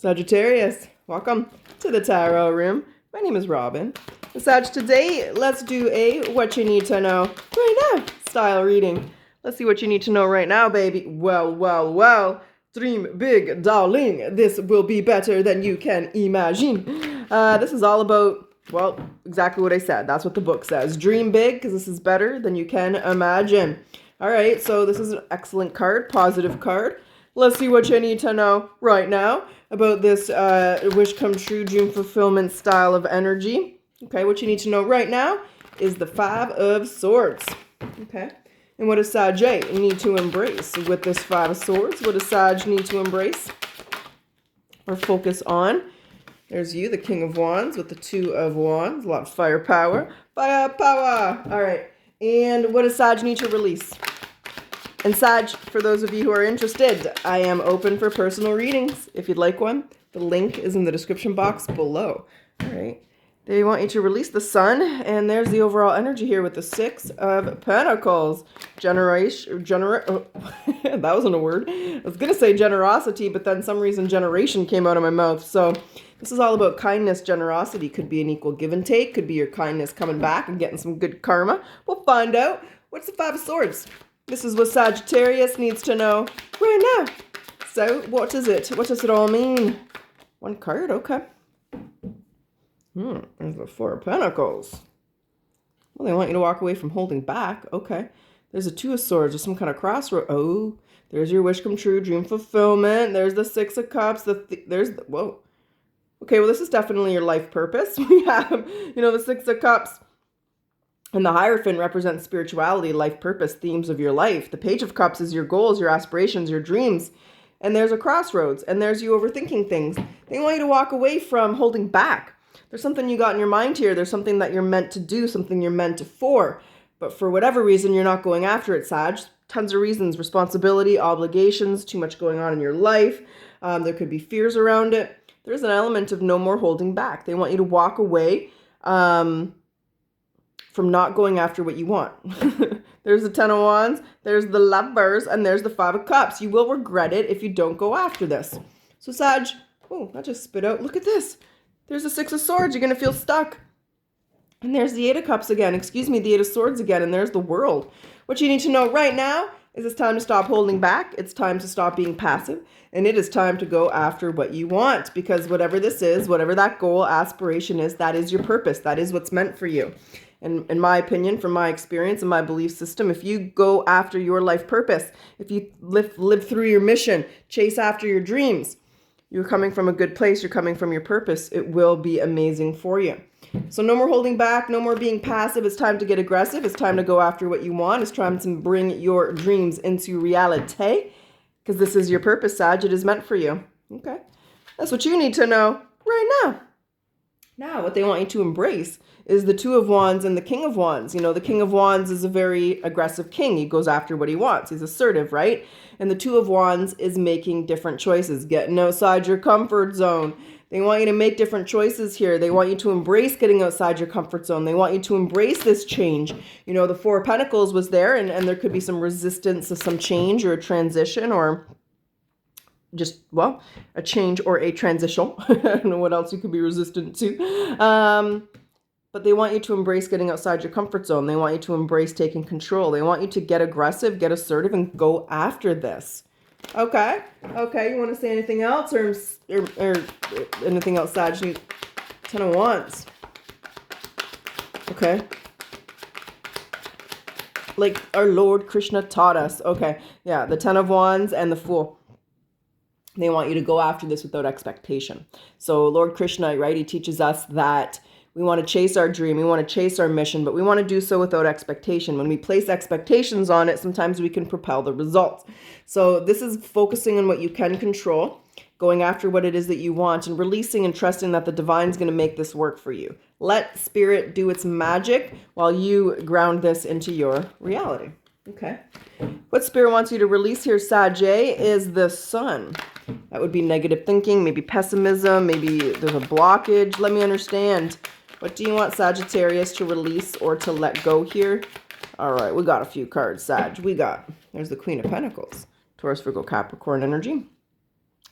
Sagittarius, welcome to the Tarot Room. My name is Robyn. Sag, today let's do a what you need to know right now style reading. Let's see what you need to know right now, baby. Well. Dream big, darling. This will be better than you can imagine. This is all about, well, exactly what I said. That's what the book says. Dream big, because this is better than you can imagine. All right, so this is an excellent card, positive card. Let's see what you need to know right now about this wish come true, dream fulfillment style of energy. Okay, what you need to know right now is the Five of Swords. Okay, and what does Sag need to embrace with this Five of Swords? What does Sag need to embrace or focus on? There's you, the King of Wands, with the Two of Wands. A lot of firepower. Firepower! All right, and what does Sag need to release? And Sag, for those of you who are interested, I am open for personal readings. If you'd like one, the link is in the description box below. All right. They want you to release the Sun, and there's the overall energy here with the Six of Pentacles. That wasn't a word. I was going to say generosity, but then some reason generation came out of my mouth. So this is all about kindness, generosity. Could be an equal give and take. Could be your kindness coming back and getting some good karma. We'll find out. What's the Five of Swords? This is what Sagittarius needs to know right now. So, what is it? What does it all mean? One card, okay. There's the Four of Pentacles. Well, they want you to walk away from holding back. Okay. There's a Two of Swords. There's some kind of crossroad. Oh, there's your wish come true, dream fulfillment. There's the Six of Cups. Whoa. Okay, well, this is definitely your life purpose. We have, the Six of Cups. And the Hierophant represents spirituality, life purpose, themes of your life. The Page of Cups is your goals, your aspirations, your dreams. And there's a crossroads. And there's you overthinking things. They want you to walk away from holding back. There's something you got in your mind here. There's something that you're meant to do, something you're meant for. But for whatever reason, you're not going after it, Sag. Tons of reasons. Responsibility, obligations, too much going on in your life. There could be fears around it. There's an element of no more holding back. They want you to walk away from not going after what you want. There's the Ten of Wands, there's the Lovers, and there's the Five of Cups. You will regret it if you don't go after this. So Sag, oh, that just spit out. Look at this. There's the Six of Swords. You're going to feel stuck. And there's the Eight of Cups again. The Eight of Swords again. And there's the World. What you need to know right now is it's time to stop holding back. It's time to stop being passive. And it is time to go after what you want. Because whatever this is, whatever that goal, aspiration is, that is your purpose. That is what's meant for you. And in my opinion, from my experience and my belief system, if you go after your life purpose, if you live through your mission, chase after your dreams, you're coming from a good place, you're coming from your purpose, it will be amazing for you. So no more holding back, no more being passive. It's time to get aggressive. It's time to go after what you want. It's time to bring your dreams into reality, because this is your purpose, Sag. It is meant for you. Okay. That's what you need to know right now. Now, what they want you to embrace is the Two of Wands and the King of Wands. The King of Wands is a very aggressive king. He goes after what he wants. He's assertive, right? And the Two of Wands is making different choices, getting outside your comfort zone. They want you to make different choices here. They want you to embrace getting outside your comfort zone. They want you to embrace this change. The Four of Pentacles was there, and there could be some resistance to some change or a transition, or just, well, a change or a transition. I don't know what else you could be resistant to. But they want you to embrace getting outside your comfort zone. They want you to embrace taking control. They want you to get aggressive, get assertive, and go after this. Okay. Okay. You want to say anything else or anything else, Sag? Ten of Wands. Okay. Like our Lord Krishna taught us. Okay. Yeah. The Ten of Wands and the Fool. They want you to go after this without expectation. So Lord Krishna, right, he teaches us that we want to chase our dream, we want to chase our mission, but we want to do so without expectation. When we place expectations on it, sometimes we can propel the results. So this is focusing on what you can control, going after what it is that you want, and releasing and trusting that the divine's going to make this work for you. Let spirit do its magic while you ground this into your reality. Okay. What spirit wants you to release here, Sag, is the Sun. That would be negative thinking, maybe pessimism, maybe there's a blockage. Let me understand. What do you want Sagittarius to release or to let go here? All right, we got a few cards, Sag. There's the Queen of Pentacles. Taurus, Virgo, Capricorn energy.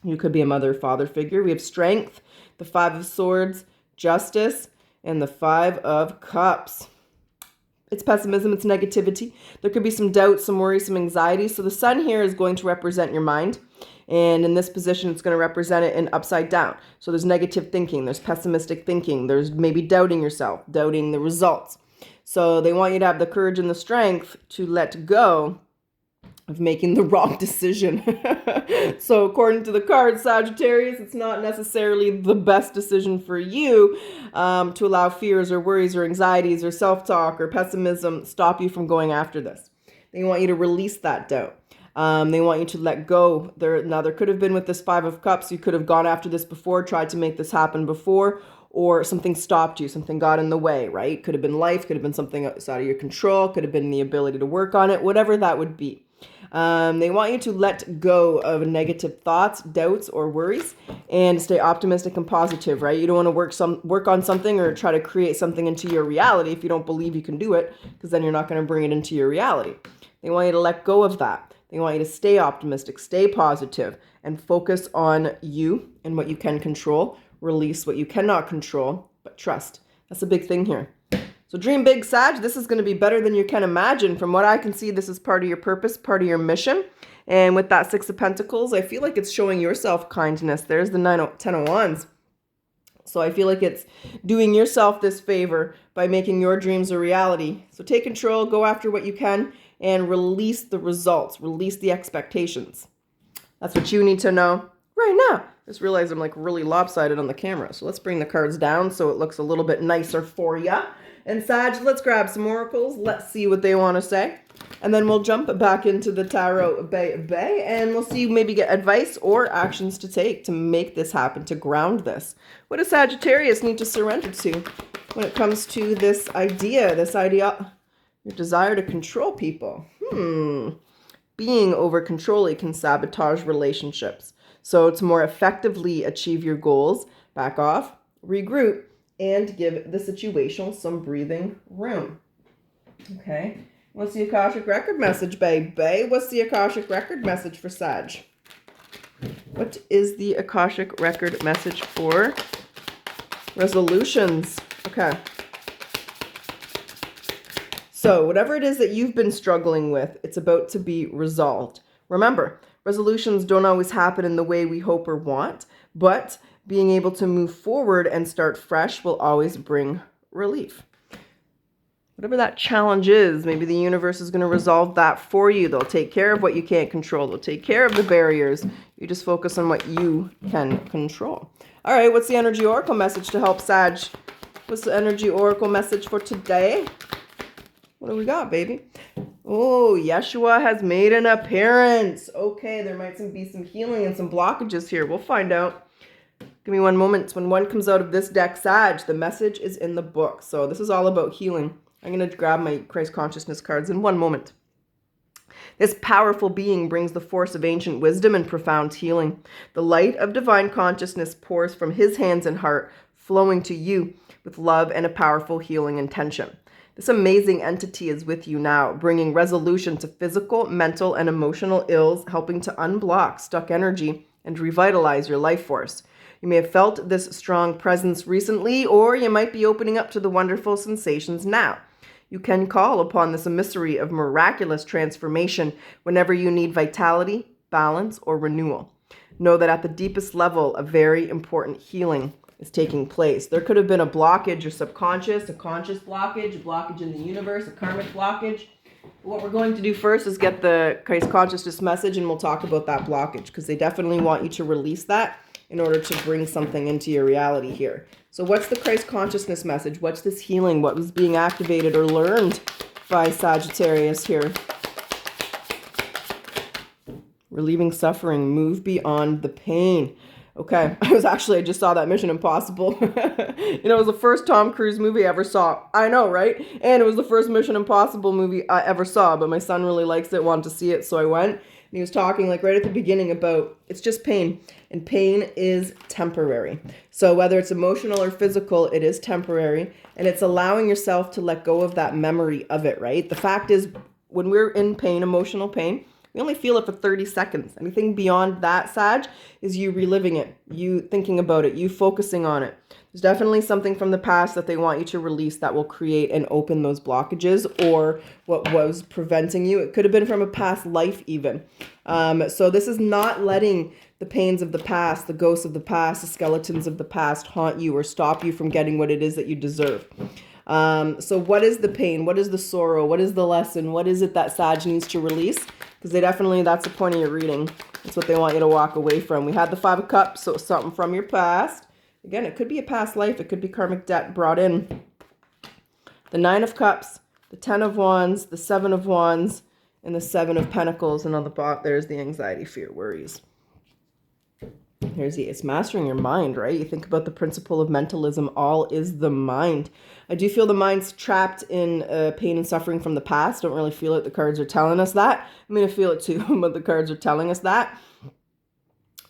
You could be a mother or father figure. We have Strength, the Five of Swords, Justice, and the Five of Cups. It's pessimism, it's negativity. There could be some doubt, some worry, some anxiety. So the Sun here is going to represent your mind. And in this position, it's going to represent it in upside down. So there's negative thinking, there's pessimistic thinking, there's maybe doubting yourself, doubting the results. So they want you to have the courage and the strength to let go of making the wrong decision. So according to the card, Sagittarius, it's not necessarily the best decision for you to allow fears or worries or anxieties or self-talk or pessimism stop you from going after this. They want you to release that doubt. They want you to let go. Now, there could have been with this Five of Cups, you could have gone after this before, tried to make this happen before, or something stopped you, something got in the way, right? Could have been life, could have been something outside of your control, could have been the ability to work on it, whatever that would be. They want you to let go of negative thoughts, doubts, or worries and stay optimistic and positive, right? You don't want to work on something or try to create something into your reality if you don't believe you can do it, because then you're not going to bring it into your reality. They want you to let go of that. They want you to stay optimistic, stay positive, and focus on you and what you can control. Release what you cannot control, but trust. That's a big thing here. So dream big, Sag. This is going to be better than you can imagine. From what I can see, this is part of your purpose, part of your mission. And with that Six of Pentacles, I feel like it's showing yourself kindness. There's the 10 of Wands. So I feel like it's doing yourself this favor by making your dreams a reality. So take control, go after what you can, and release the results, release the expectations. That's what you need to know right now. Just realized I'm like really lopsided on the camera. So let's bring the cards down so it looks a little bit nicer for you. And Sag, let's grab some oracles. Let's see what they want to say. And then we'll jump back into the Tarot Bay and we'll see, maybe get advice or actions to take to make this happen, to ground this. What does Sagittarius need to surrender to when it comes to this idea, your desire to control people? Being over controlling can sabotage relationships. So to more effectively achieve your goals, back off, regroup, and give the situation some breathing room. Okay. What's the Akashic Record message, baby? What's the Akashic Record message for Sag? What is the Akashic Record message for resolutions? Okay. So whatever it is that you've been struggling with, it's about to be resolved. Remember, resolutions don't always happen in the way we hope or want, but being able to move forward and start fresh will always bring relief. Whatever that challenge is, maybe the universe is going to resolve that for you. They'll take care of what you can't control. They'll take care of the barriers. You just focus on what you can control. All right, what's the energy oracle message to help Sag? What's the energy oracle message for today? What do we got, baby? Oh, Yeshua has made an appearance. Okay, there might be some healing and some blockages here. We'll find out. Give me one moment. When one comes out of this deck, Sag, the message is in the book. So this is all about healing. I'm going to grab my Christ Consciousness cards in one moment. This powerful being brings the force of ancient wisdom and profound healing. The light of divine consciousness pours from his hands and heart, flowing to you with love and a powerful healing intention. This amazing entity is with you now, bringing resolution to physical, mental, and emotional ills, helping to unblock stuck energy and revitalize your life force. You may have felt this strong presence recently, or you might be opening up to the wonderful sensations now. You can call upon this emissary of miraculous transformation whenever you need vitality, balance, or renewal. Know that at the deepest level, a very important healing is taking place. There could have been a blockage or subconscious, a conscious blockage, a blockage in the universe, a karmic blockage. What we're going to do first is get the Christ Consciousness message, and we'll talk about that blockage, because they definitely want you to release that in order to bring something into your reality here. So what's the Christ Consciousness message? What's this healing? What was being activated or learned by Sagittarius here? Relieving suffering, move beyond the pain. Okay, I just saw that Mission Impossible. It was the first Tom Cruise movie I ever saw. I know, right? And it was the first Mission Impossible movie I ever saw, but my son really likes it, wanted to see it, so I went. And he was talking like right at the beginning about it's just pain, and pain is temporary. So whether it's emotional or physical, it is temporary, and it's allowing yourself to let go of that memory of it, right? The fact is, when we're in pain, emotional pain, We only feel it for 30 seconds. Anything beyond that, Sag, is you reliving it, you thinking about it, you focusing on it. There's definitely something from the past that they want you to release that will create and open those blockages, or what was preventing you. It could have been from a past life even. So this is not letting the pains of the past, the ghosts of the past, the skeletons of the past haunt you or stop you from getting what it is that you deserve. So what is the pain? What is the sorrow? What is the lesson? What is it that Sag needs to release? Because that's the point of your reading. That's what they want you to walk away from. We had the Five of Cups, so something from your past. Again, it could be a past life. It could be karmic debt brought in. The Nine of Cups, the Ten of Wands, the Seven of Wands, and the Seven of Pentacles. And on the bottom, there's the anxiety, fear, worries. It's mastering your mind, right? You think about the principle of mentalism. All is the mind. I do feel the mind's trapped in pain and suffering from the past. Don't really feel it. The cards are telling us that. I mean, I feel it too, but the cards are telling us that.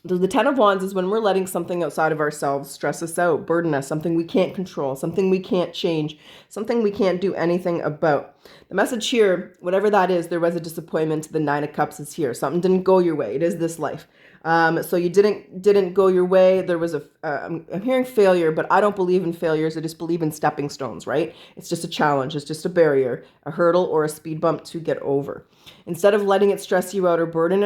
The Ten of Wands is when we're letting something outside of ourselves stress us out, burden us, something we can't control, something we can't change, something we can't do anything about. The message here, whatever that is, there was a disappointment. The Nine of Cups is here. Something didn't go your way. It is this life. So you didn't go your way. There was I'm hearing failure, but I don't believe in failures. I just believe in stepping stones, right? It's just a challenge. It's just a barrier, a hurdle, or a speed bump to get over. Instead of letting it stress you out or burden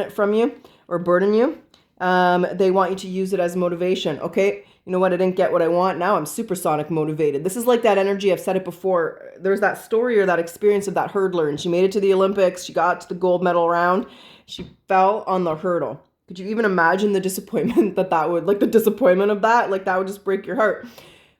you, they want you to use it as motivation. Okay, you know what? I didn't get what I want. Now I'm supersonic motivated. This is like that energy. I've said it before. There's that story or that experience of that hurdler, and she made it to the Olympics. She got to the gold medal round. She fell on the hurdle. Could you even imagine the disappointment that would, like the disappointment of that? Like that would just break your heart.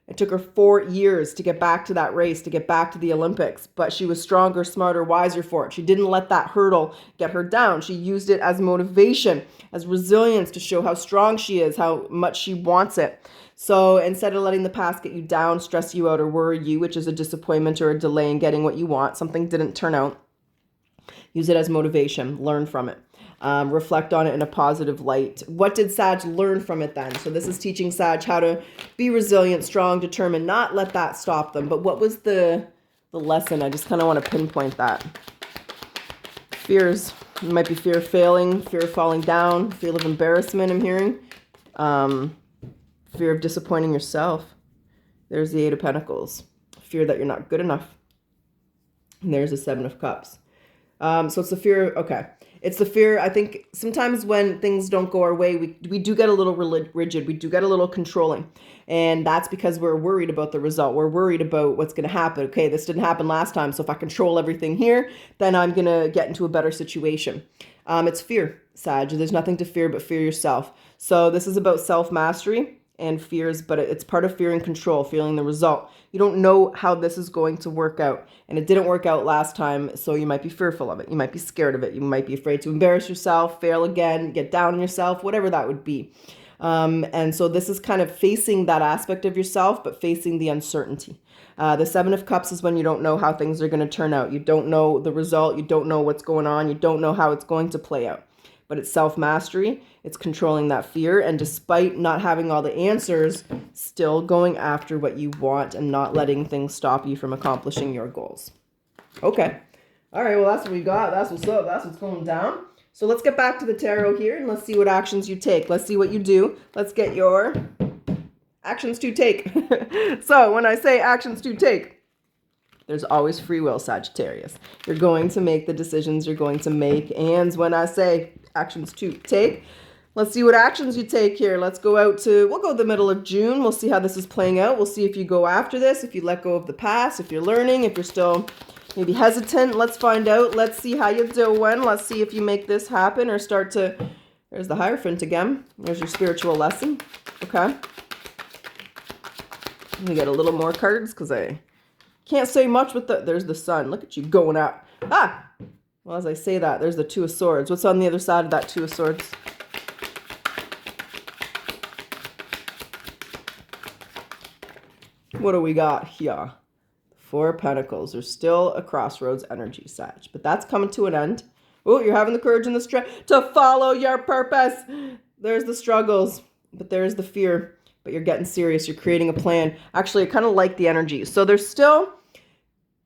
It took her 4 years to get back to that race, to get back to the Olympics, but she was stronger, smarter, wiser for it. She didn't let that hurdle get her down. She used it as motivation, as resilience to show how strong she is, how much she wants it. So instead of letting the past get you down, stress you out, or worry you, which is a disappointment or a delay in getting what you want, something didn't turn out, use it as motivation, learn from it. Reflect on it in a positive light. What did Sag learn from it then? So this is teaching Sag how to be resilient, strong, determined, not let that stop them. But what was the lesson? I just kind of want to pinpoint that. Fears. It might be fear of failing, fear of falling down, fear of embarrassment I'm hearing. Fear of disappointing yourself. There's the Eight of Pentacles. Fear that you're not good enough. And there's the Seven of Cups. So it's the fear, okay. It's the fear, I think sometimes when things don't go our way, we do get a little rigid. We do get a little controlling. And that's because we're worried about the result. We're worried about what's going to happen. Okay, this didn't happen last time. So if I control everything here, then I'm going to get into a better situation. It's fear, Sag. There's nothing to fear but fear yourself. So this is about self-mastery and fears, but it's part of fear and control, feeling the result. You don't know how this is going to work out. And it didn't work out last time, so you might be fearful of it. You might be scared of it. You might be afraid to embarrass yourself, fail again, get down on yourself, whatever that would be. And so this is kind of facing that aspect of yourself, but facing the uncertainty. The Seven of Cups is when you don't know how things are going to turn out. You don't know the result. You don't know what's going on. You don't know how it's going to play out. But it's self-mastery. It's controlling that fear. And despite not having all the answers, still going after what you want and not letting things stop you from accomplishing your goals. Okay. All right. Well, that's what we got. That's what's up. That's what's going down. So let's get back to the tarot here and let's see what actions you take. Let's see what you do. Let's get your actions to take. So when I say actions to take, there's always free will, Sagittarius. You're going to make the decisions you're going to make. And when I say actions to take, let's see what actions you take here. Let's go out to, we'll go the middle of June. We'll see how this is playing out. We'll see if you go after this, if you let go of the past, if you're learning, if you're still maybe hesitant. Let's find out. Let's see how you're doing. Let's see if you make this happen or start to, there's the Hierophant again. There's your spiritual lesson. Okay. Let me get a little more cards because I can't say much with there's the Sun. Look at you going out. Well, as I say that, there's the Two of Swords. What's on the other side of that Two of Swords? What do we got here? Four of Pentacles. There's still a crossroads energy, Sag. But that's coming to an end. Oh, you're having the courage and the strength to follow your purpose. There's the struggles, but there's the fear. But you're getting serious. You're creating a plan. Actually, I kind of like the energy. So there's still,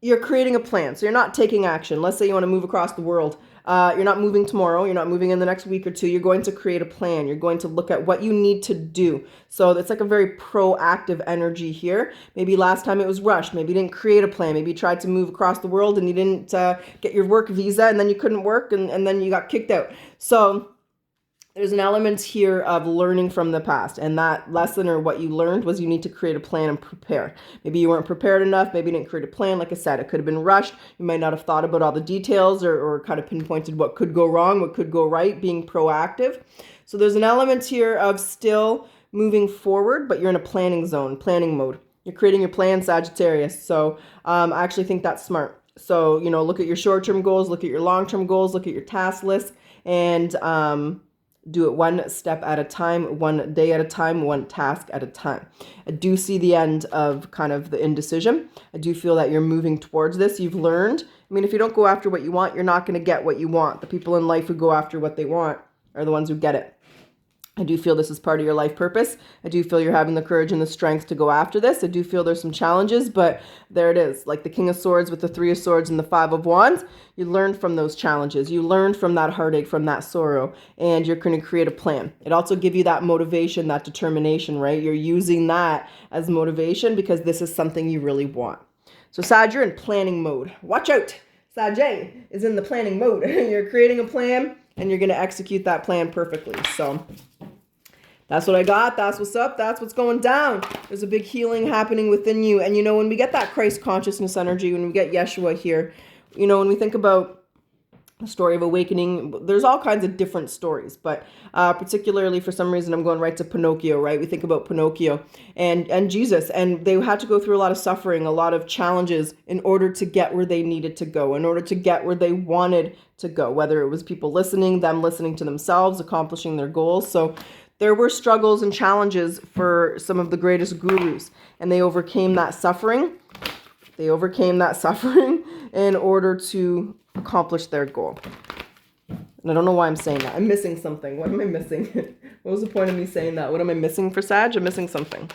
you're creating a plan. So you're not taking action. Let's say you want to move across the world. You're not moving tomorrow. You're not moving in the next week or two. You're going to create a plan. You're going to look at what you need to do. So it's like a very proactive energy here. Maybe last time it was rushed. Maybe you didn't create a plan. Maybe you tried to move across the world and you didn't get your work visa, and then you couldn't work, and then you got kicked out. So there's an element here of learning from the past, and that lesson or what you learned was you need to create a plan and prepare. Maybe you weren't prepared enough. Maybe you didn't create a plan. Like I said, it could have been rushed. You might not have thought about all the details or kind of pinpointed what could go wrong, what could go right, being proactive. So there's an element here of still moving forward, but you're in a planning zone, planning mode. You're creating your plan, Sagittarius. So I actually think that's smart. So, you know, look at your short-term goals, look at your long-term goals, look at your task list, and do it one step at a time, one day at a time, one task at a time. I do see the end of kind of the indecision. I do feel that you're moving towards this. You've learned. I mean, if you don't go after what you want, you're not going to get what you want. The people in life who go after what they want are the ones who get it. I do feel this is part of your life purpose. I do feel you're having the courage and the strength to go after this. I do feel there's some challenges, but there it is. Like the King of Swords with the Three of Swords and the Five of Wands. You learned from those challenges. You learned from that heartache, from that sorrow, and you're going to create a plan. It also gives you that motivation, that determination, right? You're using that as motivation because this is something you really want. So Sag, you're in planning mode. Watch out. Sag is in the planning mode. You're creating a plan and you're going to execute that plan perfectly. So that's what I got. That's what's up. That's what's going down. There's a big healing happening within you. And, you know, when we get that Christ consciousness energy, when we get Yeshua here, you know, when we think about the story of awakening, there's all kinds of different stories. But particularly for some reason, I'm going right to Pinocchio, right? We think about Pinocchio and Jesus. And they had to go through a lot of suffering, a lot of challenges in order to get where they needed to go, in order to get where they wanted to go, whether it was people listening, them listening to themselves, accomplishing their goals. So there were struggles and challenges for some of the greatest gurus, and they overcame that suffering. They overcame that suffering in order to accomplish their goal. And I don't know why I'm saying that. I'm missing something. What am I missing? What was the point of me saying that? What am I missing for Sag? I'm missing something.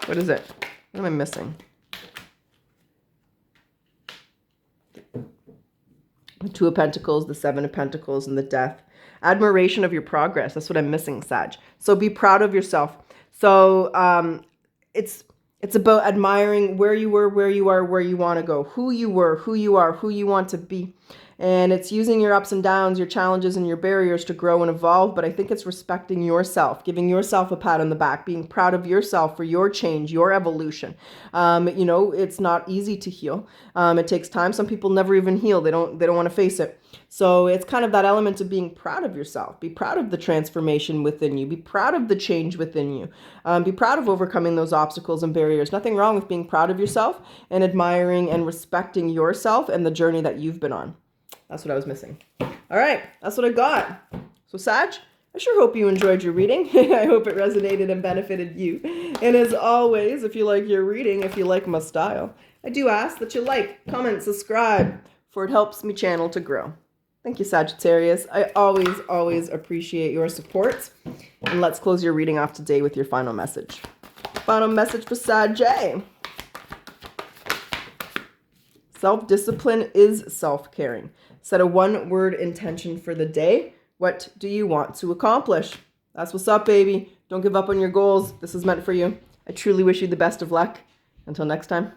What is it? What am I missing? The Two of Pentacles, the Seven of Pentacles, and the Death. Admiration of your progress. That's what I'm missing, Sag. So be proud of yourself. So it's about admiring where you were, where you are, where you want to go, who you were, who you are, who you want to be. And it's using your ups and downs, your challenges and your barriers to grow and evolve. But I think it's respecting yourself, giving yourself a pat on the back, being proud of yourself for your change, your evolution. You know, it's not easy to heal. It takes time. Some people never even heal. They don't want to face it. So it's kind of that element of being proud of yourself. Be proud of the transformation within you. Be proud of the change within you. Be proud of overcoming those obstacles and barriers. Nothing wrong with being proud of yourself and admiring and respecting yourself and the journey that you've been on. That's what I was missing. All right, that's what I got. So Sag, I sure hope you enjoyed your reading. I hope it resonated and benefited you. And as always, if you like your reading, if you like my style, I do ask that you like, comment, subscribe, for it helps me channel to grow. Thank you, Sagittarius. I always appreciate your support. And let's close your reading off today with your final message. Final message for Sag. Self-discipline is self-caring. Set a one-word intention for the day. What do you want to accomplish? That's what's up, baby. Don't give up on your goals. This is meant for you. I truly wish you the best of luck. Until next time.